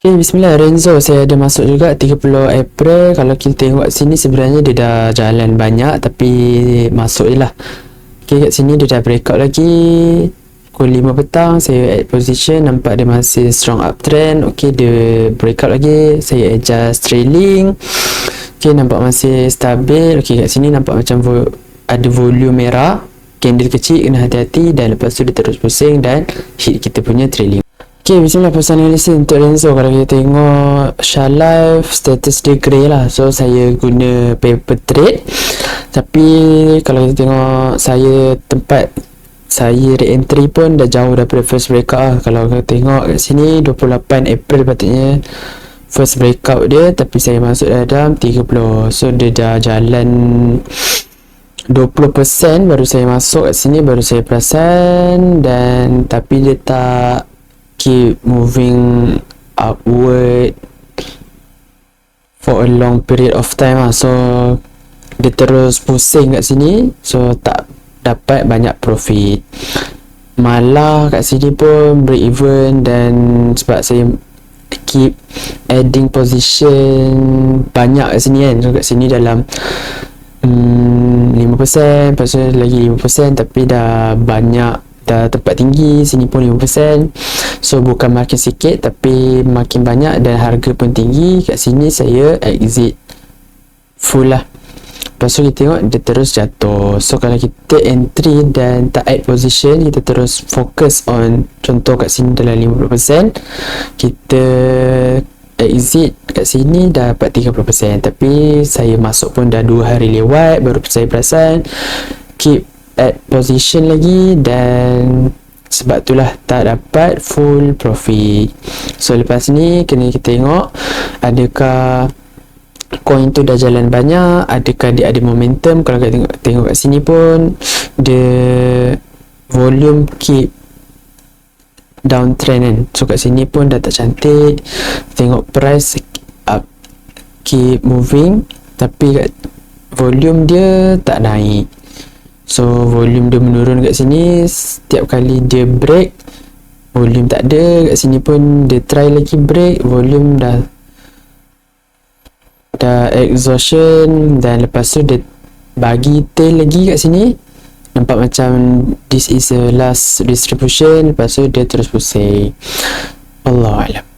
Okay, bismillah Renzo, saya ada masuk juga 30 April. Kalau kita tengok sini sebenarnya dia dah jalan banyak tapi masuk je lah. Okay, kat sini dia dah breakout lagi pukul 5 petang. Saya add position, nampak dia masih strong uptrend. Okay, dia breakout lagi, saya adjust trailing. Okay, nampak masih stabil. Okay, kat sini nampak macam ada volume merah, candle kecil, kena hati-hati. Dan lepas tu dia terus pusing dan hit kita punya trailing. Okay, bismillah pasal analysis untuk Renzo. Kalau kita tengok Shah Life, status dia grey lah. So, saya guna paper trade. Tapi, kalau kita tengok tempat saya re-entry pun dah jauh daripada first breakout lah. Kalau kita tengok kat sini, 28 April patutnya first breakout dia. Tapi saya masuk dalam 30. So, dia dah jalan 20% baru saya masuk kat sini, baru saya perasan. Dan tapi dia tak keep moving upward for a long period of time lah. So dia terus pusing kat sini, so tak dapat banyak profit. Malah kat sini pun break even. Dan sebab saya keep adding position banyak kat sini kan, so kat sini dalam 5%, lepas tu lagi 5%, tapi dah banyak, dah tempat tinggi. Sini pun 5%. So bukan makin sikit tapi makin banyak dan harga pun tinggi. Kat sini saya exit full lah. Lepas tu kita tengok dia terus jatuh. So kalau kita entry dan tak add position, kita terus fokus on, contoh kat sini dalam 50%, kita exit kat sini dah dapat 30%. Tapi saya masuk pun dah 2 hari lewat, baru saya perasan keep add position lagi, dan sebab itulah tak dapat full profit. So lepas ni kena kita tengok adakah coin tu dah jalan banyak, adakah dia ada momentum. Kalau kita tengok kat sini pun dia volume keep downtrend kan. So kat sini pun dah tak cantik. Tengok price up, keep moving, tapi kat volume dia tak naik. So volume dia menurun kat sini. Setiap kali dia break, volume tak ada. Kat sini pun dia try lagi break, volume dah exhaustion. Dan lepas tu dia bagi tail lagi kat sini. Nampak macam this is the last distribution. Lepas tu dia terus pusing. Allahuakbar.